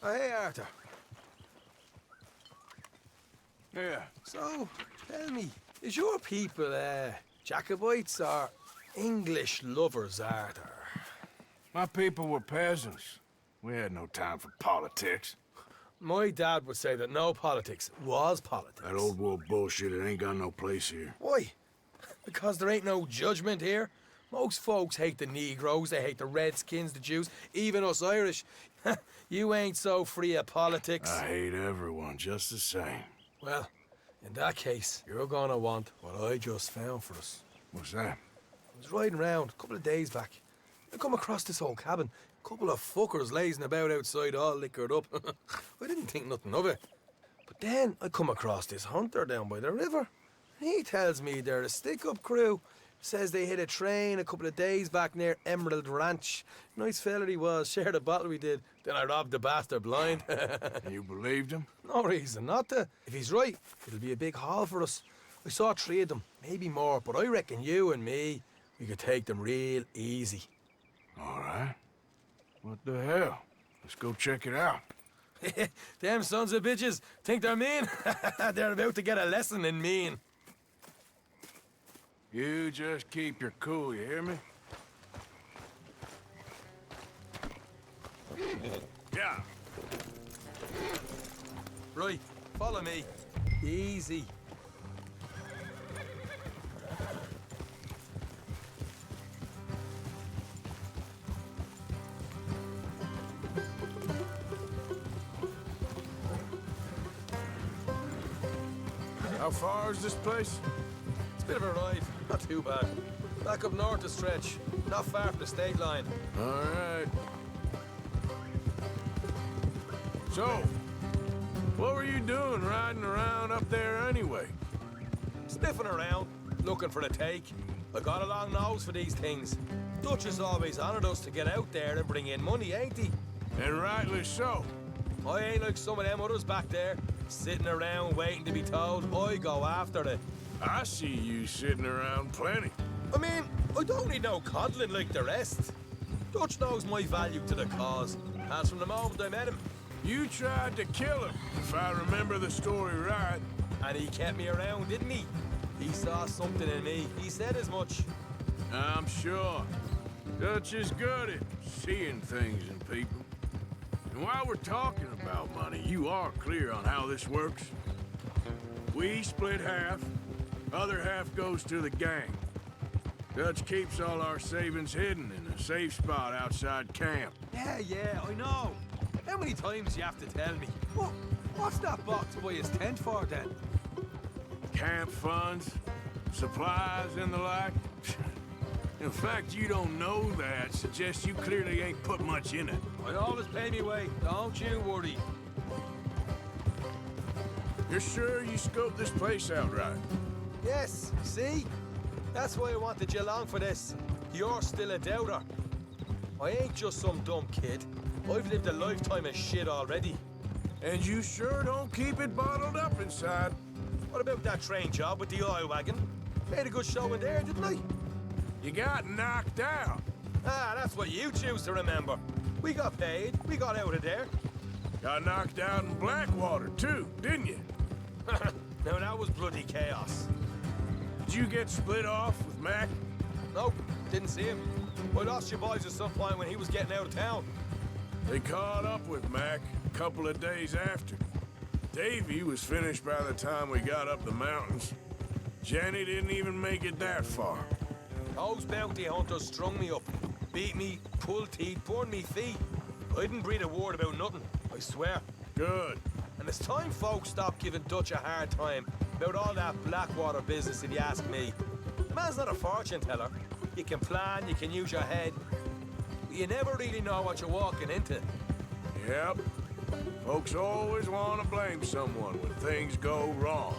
Oh, hey, Arthur. Yeah. So, tell me, is your people, Jacobites or English lovers, Arthur? My people were peasants. We had no time for politics. My dad would say that no politics was politics. That old world bullshit, it ain't got no place here. Why? Because there ain't no judgment here. Most folks hate the Negroes, they hate the Redskins, the Jews, even us Irish. You ain't so free of politics. I hate everyone just the same. Well, in that case, you're gonna want what I just found for us. What's that? I was riding around a couple of days back. I come across this old cabin. A couple of fuckers lazing about outside all liquored up. I didn't think nothing of it. But then I come across this hunter down by the river. He tells me they're a stick-up crew. Says they hit a train a couple of days back near Emerald Ranch. Nice fella he was, shared a bottle we did. Then I robbed the bastard blind. You believed him? No reason not to. If he's right, it'll be a big haul for us. I saw 3 of them, maybe more, but I reckon you and me, we could take them real easy. All right. What the hell? Let's go check it out. Them sons of bitches think they're mean. They're about to get a lesson in mean. You just keep your cool, you hear me? Yeah. Right, follow me. Easy. How far is this place? It's a bit of a ride, not too bad. Back up north a stretch, not far from the state line. All right. So, what were you doing riding around up there anyway? Sniffing around, looking for a take. I got a long nose for these things. Dutch has always honoured us to get out there and bring in money, ain't he? And rightly so. I ain't like some of them others back there, sitting around waiting to be told. I go after it. I see you sitting around plenty. I mean, I don't need no coddling like the rest. Dutch knows my value to the cause, as from the moment I met him. You tried to kill him, if I remember the story right. And he kept me around, didn't he? He saw something in me. He said as much. I'm sure. Dutch is good at seeing things in people. And while we're talking about money, you are clear on how this works? We split half, other half goes to the gang. Dutch keeps all our savings hidden in a safe spot outside camp. Yeah, I know. How many times do you have to tell me? What's that box by his tent for, then? Camp funds, supplies, and the like. In fact, you don't know that suggests you clearly ain't put much in it. I always pay me way, don't you worry. You're sure you scoped this place out right? Yes, see? That's why I wanted you along for this. You're still a doubter. I ain't just some dumb kid. I've lived a lifetime of shit already. And you sure don't keep it bottled up inside. What about that train job with the oil wagon? Made a good show in there, didn't I? You got knocked out. Ah, that's what you choose to remember. We got paid. We got out of there. Got knocked out in Blackwater, too, didn't you? Now, that was bloody chaos. Did you get split off with Mac? Nope, didn't see him. I lost you boys at some point when he was getting out of town. They caught up with Mac a couple of days after. Davy was finished by the time we got up the mountains. Jenny didn't even make it that far. Those bounty hunters strung me up, beat me, pulled teeth, burned me feet. I didn't breathe a word about nothing, I swear. Good. And it's time folks stopped giving Dutch a hard time about all that Blackwater business, if you ask me. The man's not a fortune teller. You can plan, you can use your head, but you never really know what you're walking into. Yep. Folks always want to blame someone when things go wrong.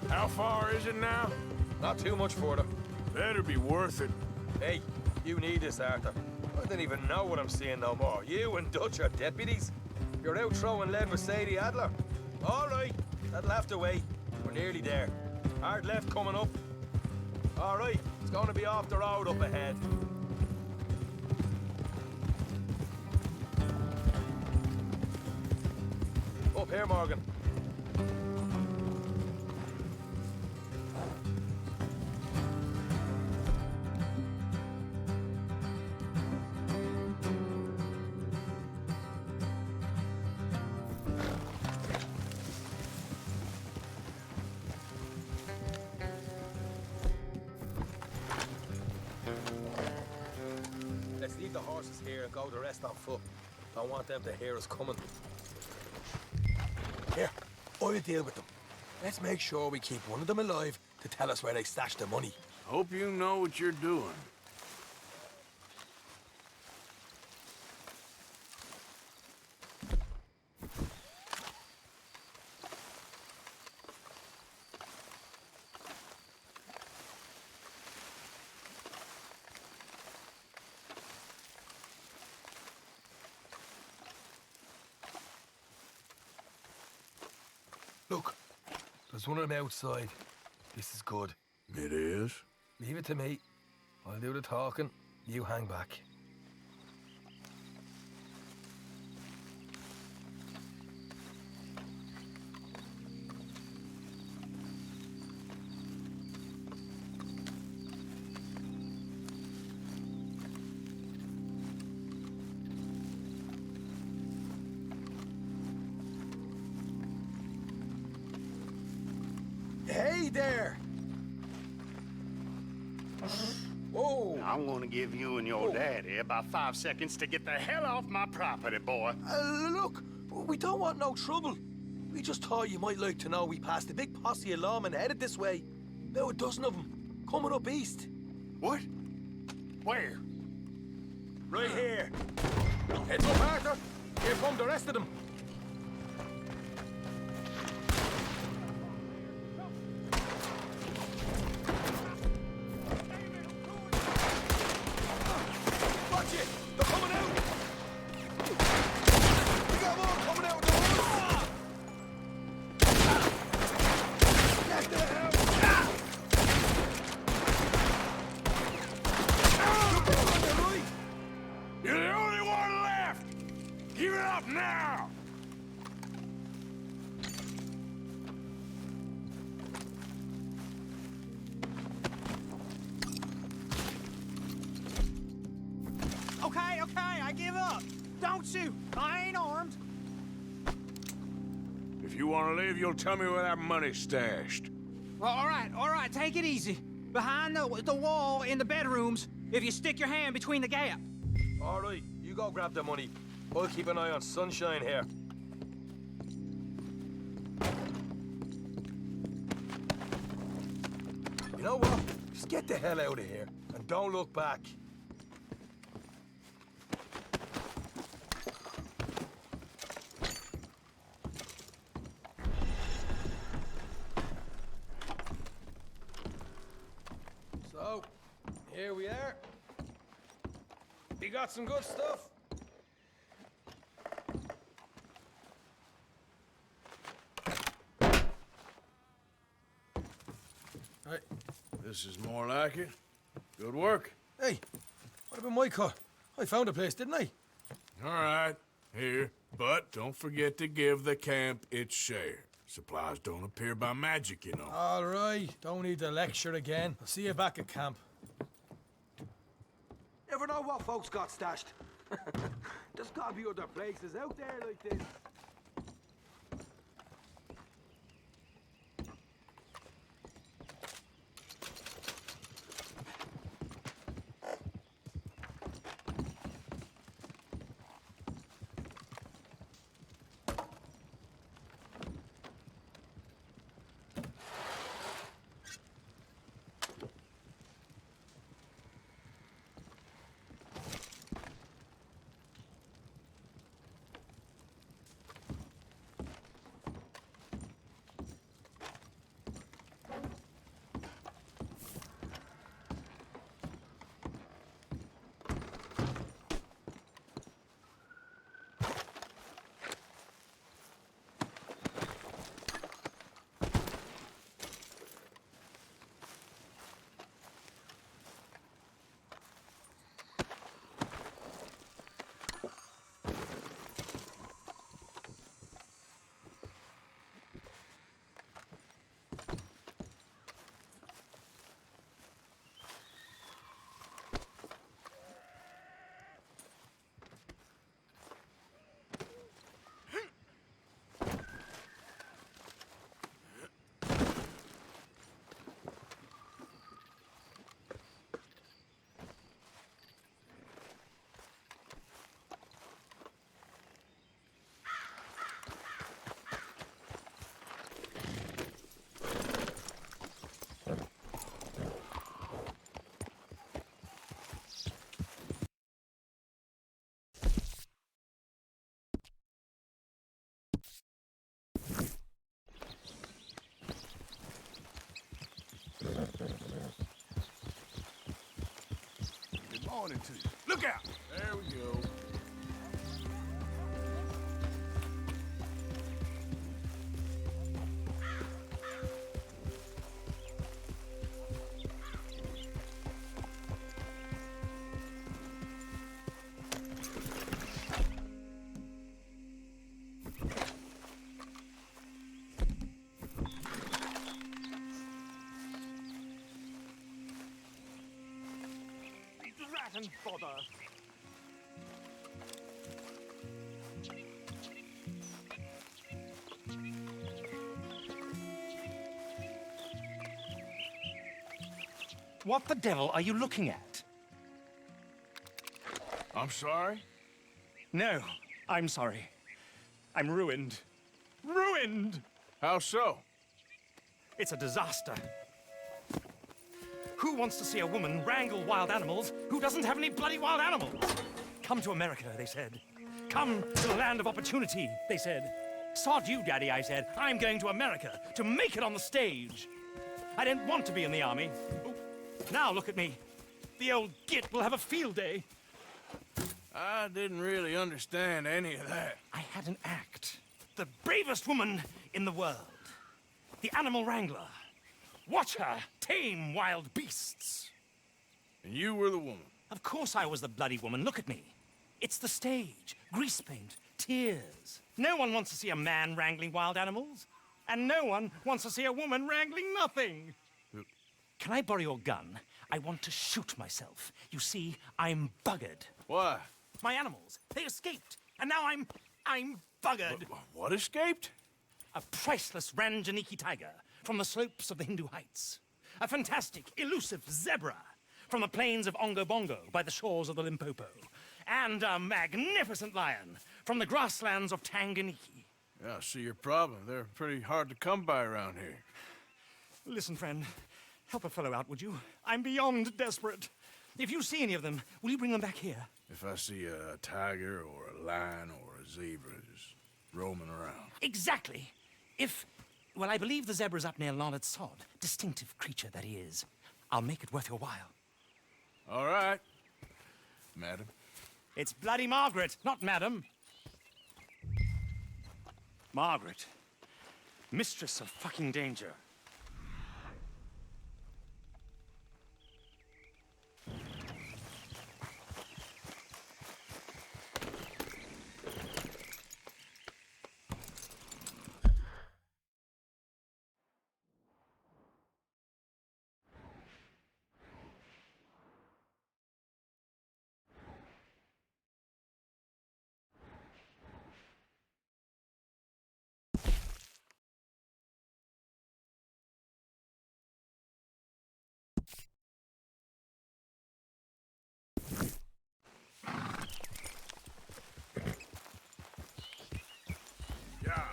How far is it now? Not too much further. Better be worth it. Hey, you need this, Arthur. I don't even know what I'm seeing no more. You and Dutch are deputies. You're out throwing lead with Sadie Adler. All right, that'll have to wait. We're nearly there. Hard left coming up. All right, it's going to be off the road up ahead. Up here, Morgan. Let's leave the horses here and go the rest on foot. Don't want them to hear us coming. Here, I'll deal with them. Let's make sure we keep one of them alive to tell us where they stashed the money. Hope you know what you're doing. Look, there's one of them outside. This is good. It is? Leave it to me. I'll do the talking. You hang back. Hey there! Whoa! I'm gonna give you and your daddy about 5 seconds to get the hell off my property, boy. Look, we don't want no trouble. We just thought you might like to know we passed a big posse of lawmen headed this way. About a dozen of them, coming up east. What? Where? Right here. Heads up, Arthur. Here come the rest of them. Watch it! They're coming out! We got more coming out of the woods! Get the hell! Look on the right! You're the only one left! Give it up now! Okay, I give up. Don't shoot. I ain't armed. If you want to leave, you'll tell me where that money's stashed. Well, all right, take it easy. Behind the wall in the bedrooms, if you stick your hand between the gap. All right, you go grab the money. I'll keep an eye on Sunshine here. You know what? Just get the hell out of here and don't look back. So, here we are. We got some good stuff. Right. This is more like it. Good work. Hey, what about my cut? I found a place, didn't I? All right, here. But don't forget to give the camp its share. Supplies don't appear by magic, you know. All right, don't need the lecture again. I'll see you back at camp. Never know what folks got stashed. There's gotta be other places out there like this. morning to you. Look out! There we go. Rat and bother. What the devil are you looking at? I'm sorry? No, I'm sorry. I'm ruined. Ruined! How so? It's a disaster. Who wants to see a woman wrangle wild animals who doesn't have any bloody wild animals? Come to America, they said. Come to the land of opportunity, they said. Sod you, Daddy, I said. I'm going to America to make it on the stage. I didn't want to be in the army. Oh, now look at me. The old git will have a field day. I didn't really understand any of that. I had an act. The bravest woman in the world. The animal wrangler. Watch her tame wild beasts. And you were the woman. Of course I was the bloody woman. Look at me. It's the stage. Grease paint. Tears. No one wants to see a man wrangling wild animals. And no one wants to see a woman wrangling nothing. Can I borrow your gun? I want to shoot myself. You see, I'm buggered. Why? My animals, they escaped. And now I'm buggered. What escaped? A priceless Ranjaniki tiger from the slopes of the Hindu Heights. A fantastic, elusive zebra from the plains of Ongo Bongo by the shores of the Limpopo. And a magnificent lion from the grasslands of Tanganyika. Yeah, I see your problem. They're pretty hard to come by around here. Listen, friend, help a fellow out, would you? I'm beyond desperate. If you see any of them, will you bring them back here? If I see a tiger or a lion or a zebra just roaming around. Exactly. Well, I believe the zebra's up near Larned Sod. Distinctive creature that he is. I'll make it worth your while. All right, madam. It's bloody Margaret, not madam. Margaret. Mistress of fucking danger. Yeah.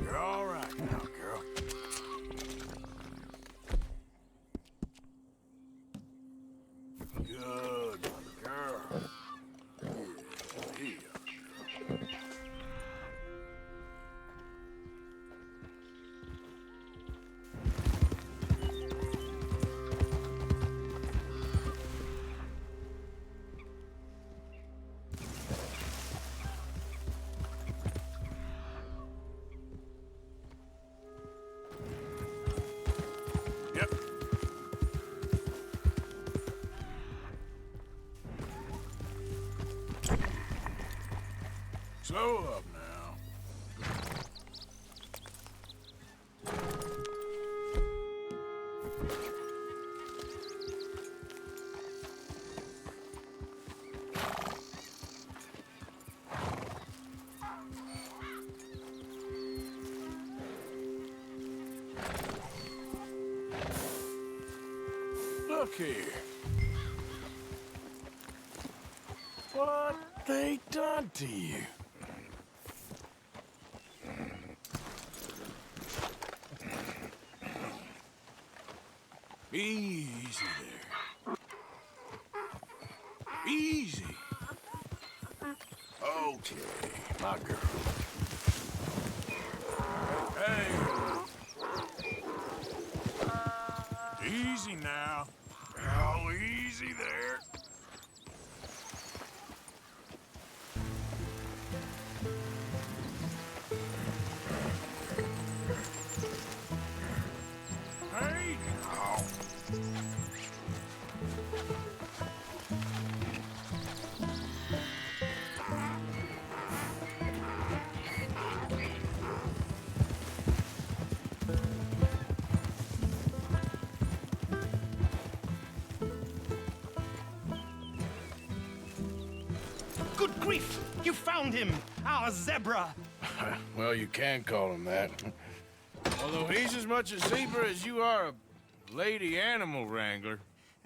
You're all right now, girl. Good girl. Yeah. Yep. Slow up now. Look here. What they done to you? Easy there. Easy. Okay, my girl. Hey, easy now. Oh, easy there. Hey, now. Good grief! You found him! Our zebra! Well, you can call him that. Although he's as much a zebra as you are a lady animal wrangler.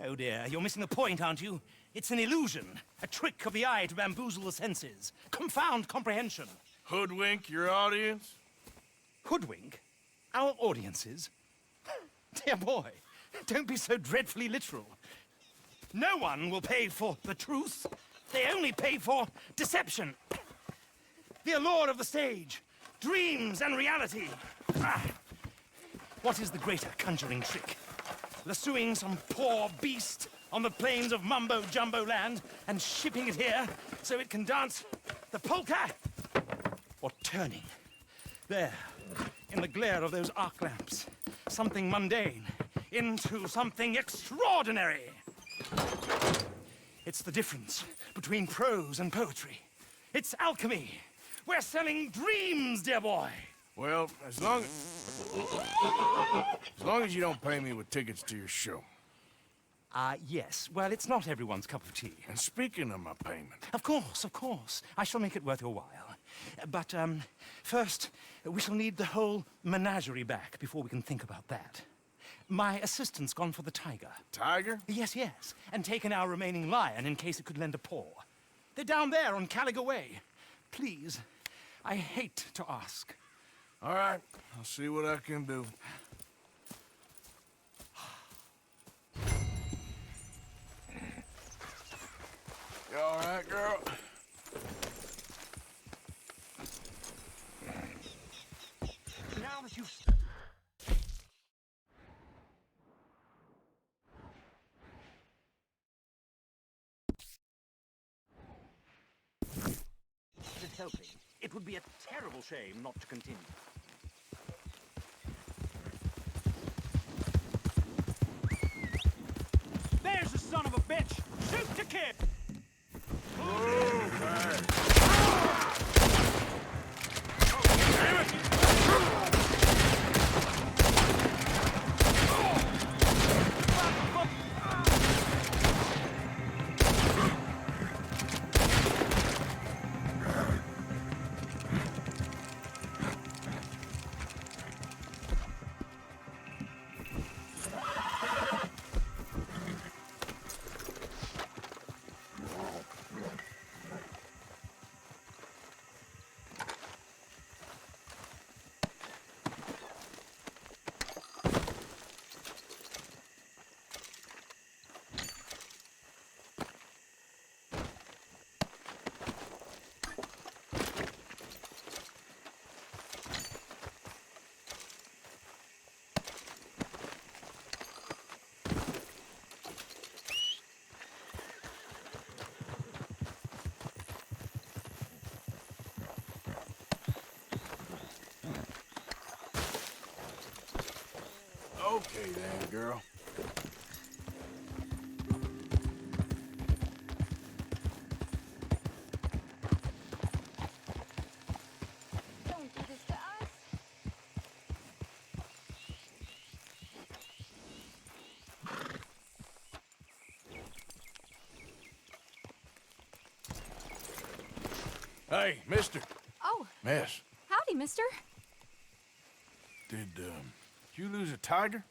Oh dear, you're missing the point, aren't you? It's an illusion. A trick of the eye to bamboozle the senses. Confound comprehension. Hoodwink your audience? Hoodwink? Our audiences? Dear boy, don't be so dreadfully literal. No one will pay for the truth. They only pay for deception. The allure of the stage, dreams and reality. Ah. What is the greater conjuring trick? Lassoing some poor beast on the plains of mumbo-jumbo land and shipping it here so it can dance the polka? Or turning, there, in the glare of those arc lamps, something mundane into something extraordinary? It's the difference between prose and poetry. It's alchemy. We're selling dreams, dear boy. Well, as long as you don't pay me with tickets to your show. Yes. Well, it's not everyone's cup of tea. And speaking of my payment, Of course. I shall make it worth your while. But, first, we shall need the whole menagerie back before we can think about that. My assistant's gone for the tiger. Tiger? Yes, and taken our remaining lion in case it could lend a paw. They're down there on Caliga Way. Please, I hate to ask. All right, I'll see what I can do. You all right, girl? Now that you've... helping. It would be a terrible shame not to continue. There's the son of a bitch! Shoot the kid! Okay then, girl. Don't do this to us. Hey, mister. Oh, Miss, howdy, mister. did you lose a tiger?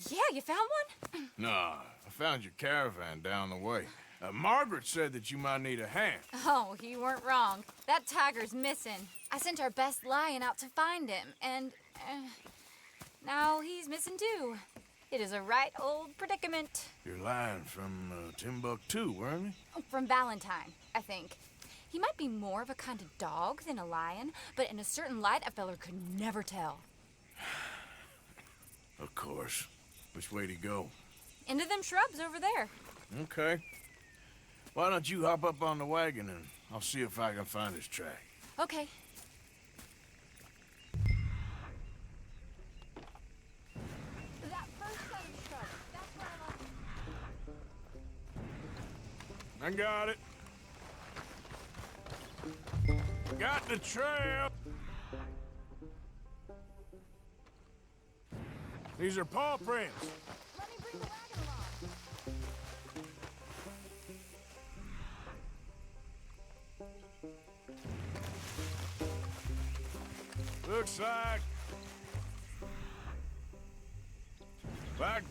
Yeah, you found one? Nah, I found your caravan down the way. Margaret said that you might need a hand. Oh, you weren't wrong. That tiger's missing. I sent our best lion out to find him, and now he's missing too. It is a right old predicament. You're lying from Timbuktu, weren't you? From Valentine, I think. He might be more of a kind of dog than a lion, but in a certain light, a feller could never tell. Of course. Which way to go? Into them shrubs over there. Okay. Why don't you hop up on the wagon and I'll see if I can find his track. Okay. That first set of shrubs, that's where I lost. I got it. Got the trail. These are paw prints. Let me bring the wagon along. Looks like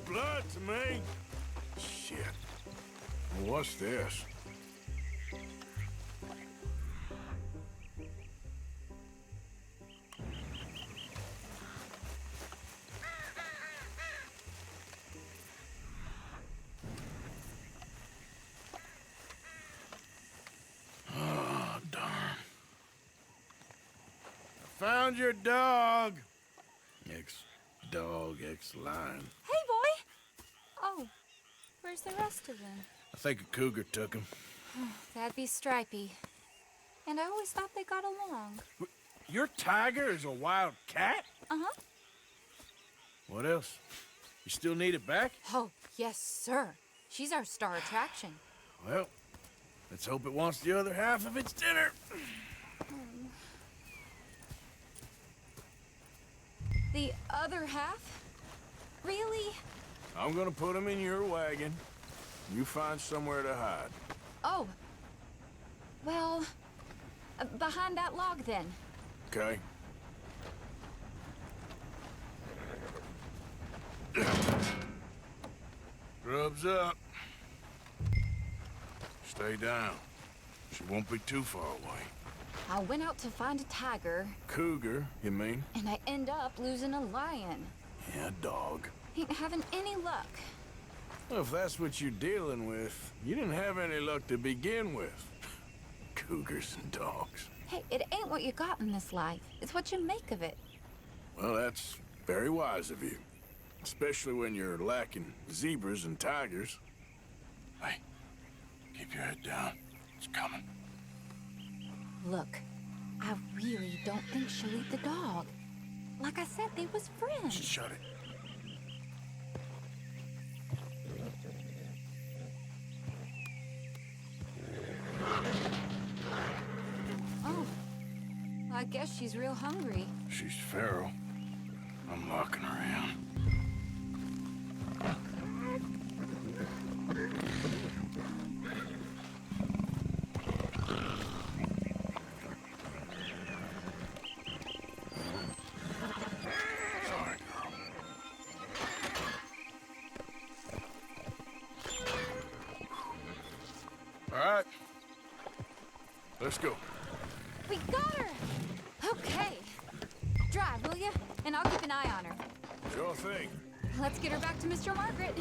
blood to me. Shit. What's this? Oh, darn. Found your dog. Ex-dog, ex-lion. Hey, boy! Oh, where's the rest of them? I think a cougar took him. That'd be Stripey. And I always thought they got along. Your tiger is a wild cat? Uh-huh. What else? You still need it back? Oh, yes, sir. She's our star attraction. Well, let's hope it wants the other half of its dinner. The other half? Really? I'm gonna put him in your wagon. You find somewhere to hide. Oh. Well, behind that log, then. Okay? Grub's up. Stay down. She won't be too far away. I went out to find a tiger, Cougar, you mean? and I end up losing a lion. Yeah, dog. Ain't having any luck. Well, if that's what you're dealing with, you didn't have any luck to begin with. Cougars and dogs. Hey, it ain't what you got in this life. It's what you make of it. Well, that's very wise of you. Especially when you're lacking zebras and tigers. Hey, keep your head down. It's coming. Look, I really don't think she'll eat the dog. Like I said, they was friends. Shut it. Oh, I guess she's real hungry. She's feral. I'm locking her in. Sorry, girl. All right. Let's go. We got her! Okay. Drive, will you? And I'll keep an eye on her. Sure thing. Let's get her back to Mr. Margaret.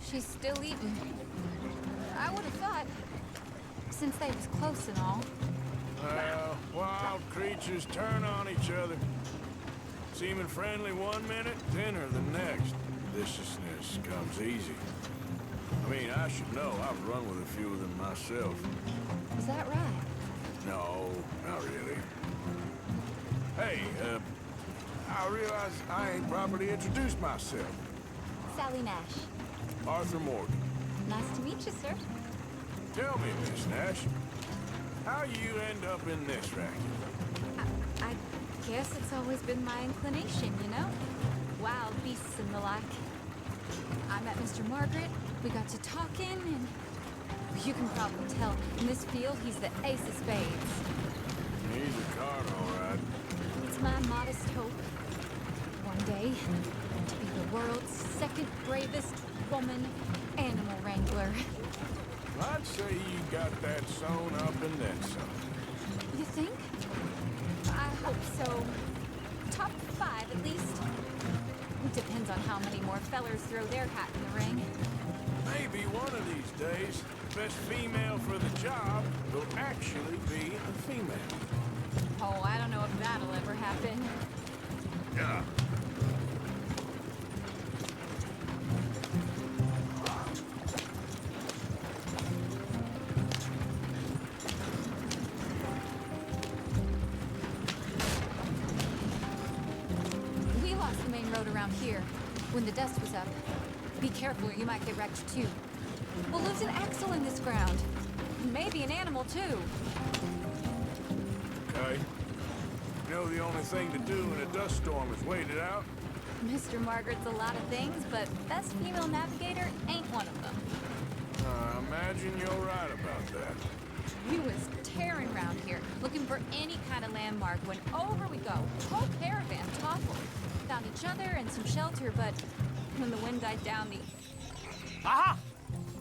She's still eating. I would have thought, since they was close and all. Well, wild creatures turn on each other. Seeming friendly one minute, dinner the next. Viciousness comes easy. I mean, I should know. I've run with a few of them myself. Is that right? No, not really. Hey, I realize I ain't properly introduced myself. Sally Nash. Arthur Morgan. Nice to meet you, sir. Tell me, Miss Nash, how you end up in this racket? I guess it's always been my inclination, you know? Wild beasts and the like. I met Mr. Margaret, we got to talking, and you can probably tell, in this field, he's the ace of spades. He's a card, all right. It's my modest hope, one day, to be the world's second bravest woman animal wrangler. I'd say you got that sewn up and then some. You think? I hope so. Top 5, at least. It depends on how many more fellers throw their hat in the ring. Maybe one of these days, the best female for the job will actually be a female. Oh, I don't know if that'll ever happen. Yeah. when the dust was up. Be careful or you might get wrecked too. We'll lose an axle in this ground. Maybe an animal too. Okay. You know the only thing to do in a dust storm is wait it out? Mr. Margaret's a lot of things, but best female navigator ain't one of them. I imagine you're right about that. We was tearing around here, looking for any kind of landmark when over we go. Whole caravan toppled. Found each other and some shelter, but when the wind died down, the... Aha!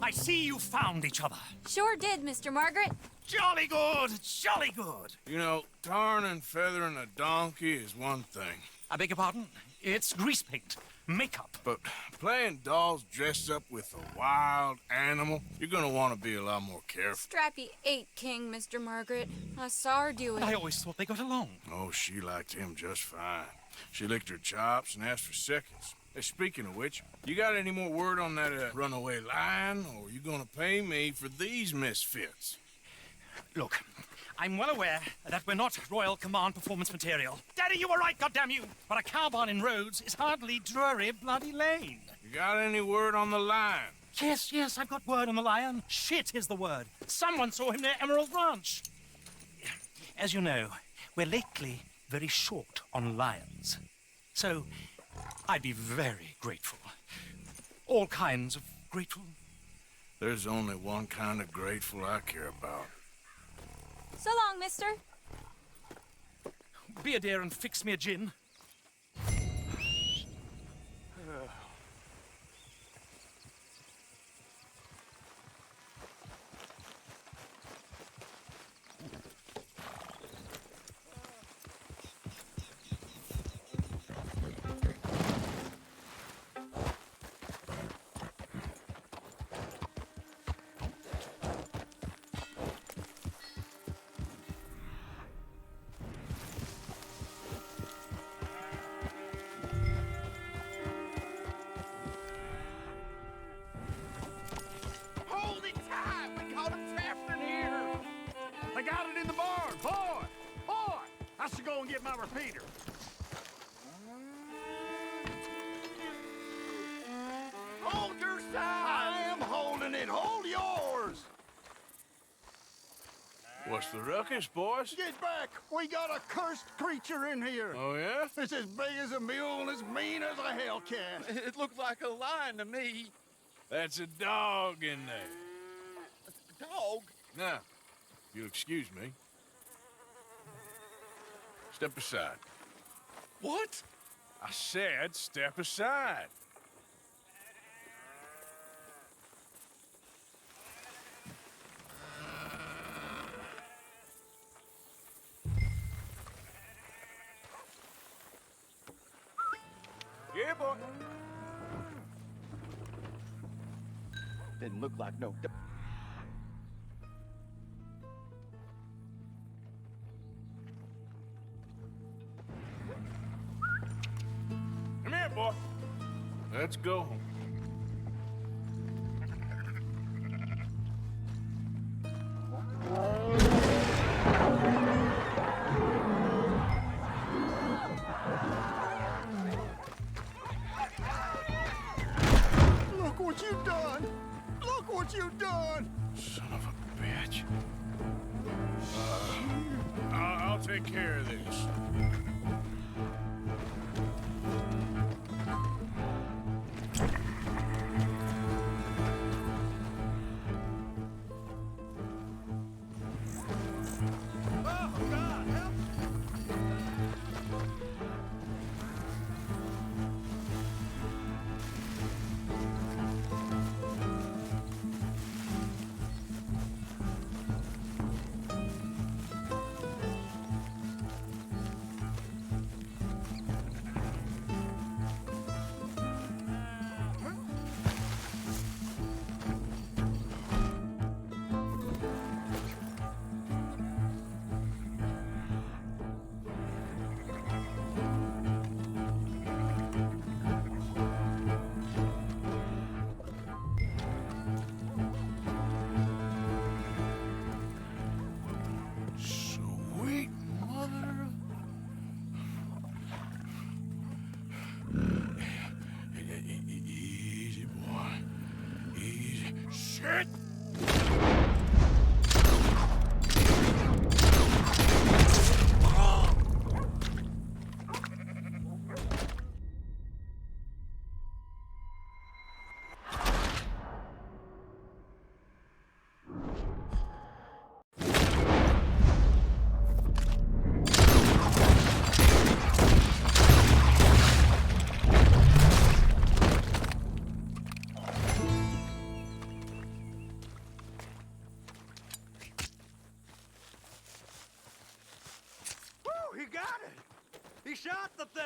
I see you found each other. Sure did, Mr. Margaret. Jolly good, jolly good. You know, tarring and feathering a donkey is one thing. I beg your pardon? It's grease paint, makeup. But playing dolls dressed up with a wild animal, you're gonna want to be a lot more careful. Strappy ain't king, Mr. Margaret. I saw her do it. I always thought they got along. Oh, she liked him just fine. She licked her chops and asked for seconds. Hey, speaking of which, you got any more word on that runaway lion, or you gonna pay me for these misfits? Look, I'm well aware that we're not Royal Command performance material. Daddy, you were right, goddamn you! But a cow barn in Rhodes is hardly Drury Bloody Lane. You got any word on the lion? Yes, I've got word on the lion. Shit is the word. Someone saw him near Emerald Ranch. As you know, we're lately very short on lions. So, I'd be very grateful. All kinds of grateful. There's only one kind of grateful I care about. So long, mister. Be a dear and fix me a gin. Hold it tight! We caught him trapped in here! I got it in the barn! Boy! I should go and get my repeater. Hold your side! I am holding it! Hold yours! What's the ruckus, boys? Get back! We got a cursed creature in here! Oh, yeah? It's as big as a mule and as mean as a hellcat. It looked like a lion to me. That's a dog in there. Dog? Now, if you'll excuse me. Step aside. What? I said step aside. Yeah, boy. Didn't look like no... Come here, boy. Let's go home. Look what you've done! Look what you've done! Son of a bitch. I'll take care of this. Oh, God, help! shit! Woo, he got it! He shot the thing!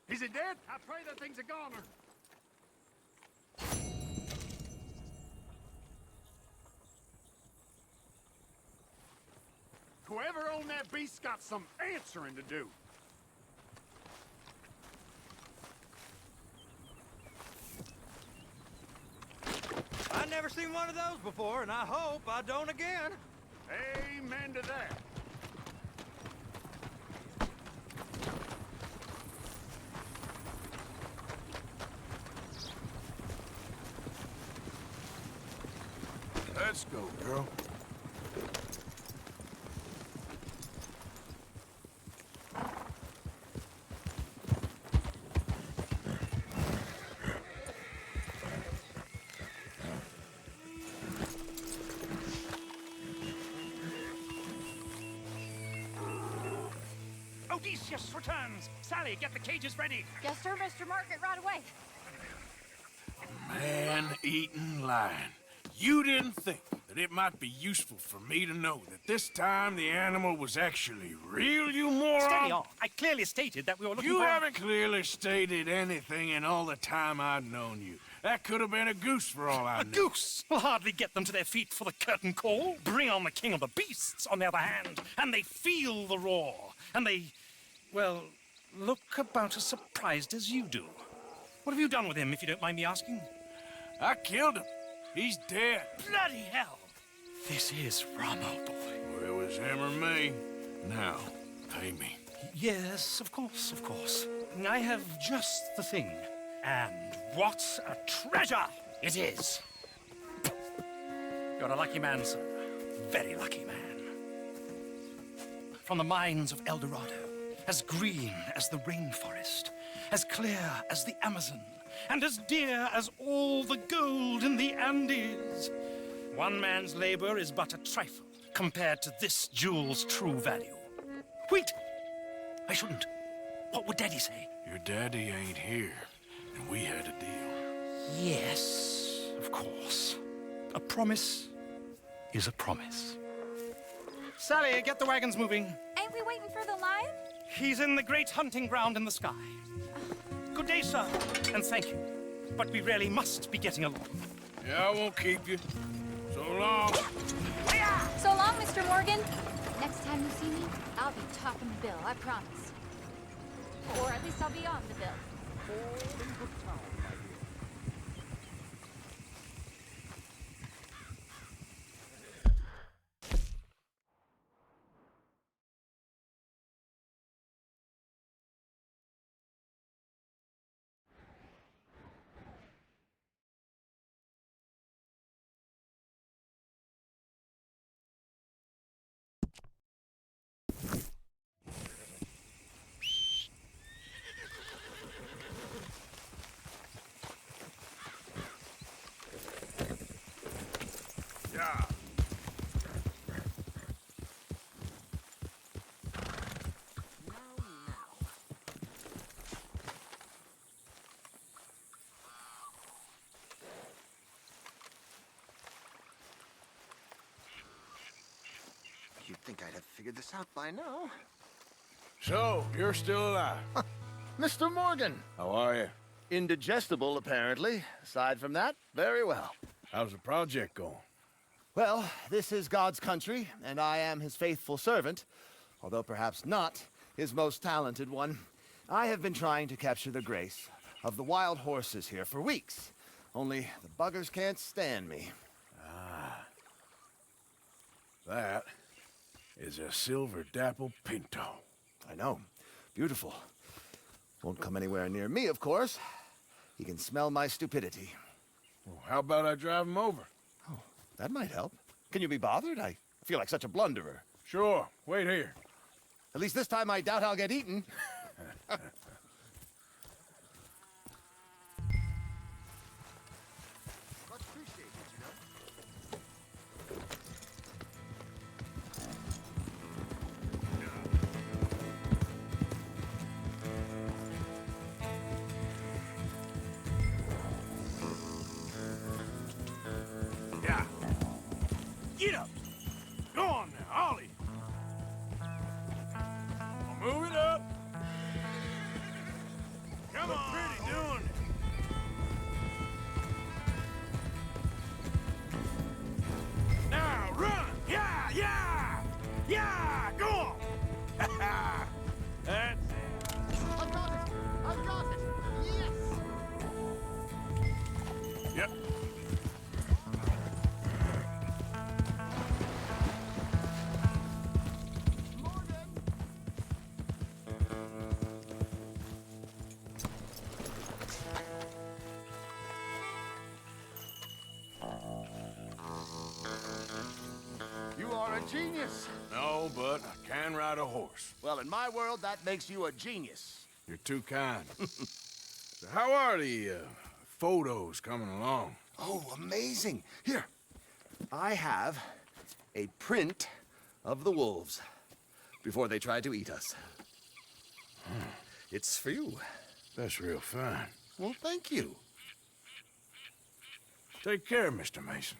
Is it dead? I pray that thing's a goner. Whoever owned that beast's got some answering to do. I've never seen one of those before, and I hope I don't again. Amen to that. Let's go, girl. Odysseus returns! Sally, get the cages ready! Yes, sir, Mr. Margaret, right away. Man-eating lion. You didn't think that it might be useful for me to know that this time the animal was actually real, you moron? Steady on. I clearly stated that we were looking You for... haven't clearly stated anything in all the time I've known you. That could have been a goose for all I A know. goose will hardly get them to their feet for the curtain call. Bring on the king of the beasts, on the other hand, and they feel the roar. And they, well, look about as surprised as you do. What have you done with him, if you don't mind me asking? I killed him. He's dead. Bloody hell! This is Ramo, boy. Well, it was him or me. Now, pay me. Yes, of course, of course. I have just the thing. And what a treasure it is! You're a lucky man, sir. Very lucky man. From the mines of El Dorado, as green as the rainforest, as clear as the Amazon, and as dear as all the gold in the Andes. One man's labor is but a trifle compared to this jewel's true value. Wait! I shouldn't. What would Daddy say? Your daddy ain't here, and we had a deal. Yes, of course. A promise is a promise. Sally, get the wagons moving. Ain't we waiting for the lion? He's in the great hunting ground in the sky. Good day, sir, and thank you. But we really must be getting along. Yeah, I won't keep you. So long. So long, Mr. Morgan. Next time you see me, I'll be topping the bill, I promise. Or at least I'll be on the bill. Yeah. You'd think I'd have figured this out by now. So, you're still alive. Mr. Morgan! How are you? Indigestible, apparently. Aside from that, very well. How's the project going? Well, this is God's country, and I am his faithful servant, although perhaps not his most talented one. I have been trying to capture the grace of the wild horses here for weeks, only the buggers can't stand me. That is a silver dapple pinto. I know. Beautiful. Won't come anywhere near me, of course. He can smell my stupidity. Well, how about I drive him over? That might help. Can you be bothered? I feel like such a blunderer. Sure, wait here. At least this time I doubt I'll get eaten. Much appreciated, you know. Yeah. Get up. Go on now, Ollie. Move it up. Come on. Pretty doing it. Now run. Yeah, yeah. Yeah, go on. That's it. I've got it! I've got it! Yes! Yep. You are a genius. No, but I can ride a horse. Well, in my world, that makes you a genius. You're too kind. So how are the photos coming along? Oh, amazing. Here, I have a print of the wolves before they tried to eat us. It's for you. That's real fine. Well, thank you. Take care, Mr. Mason.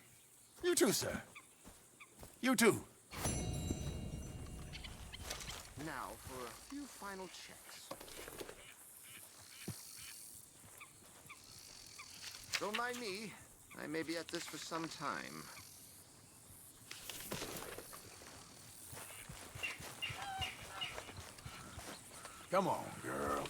You too, sir. You too. Now, for a few final checks. Don't mind me. I may be at this for some time. Come on, girl.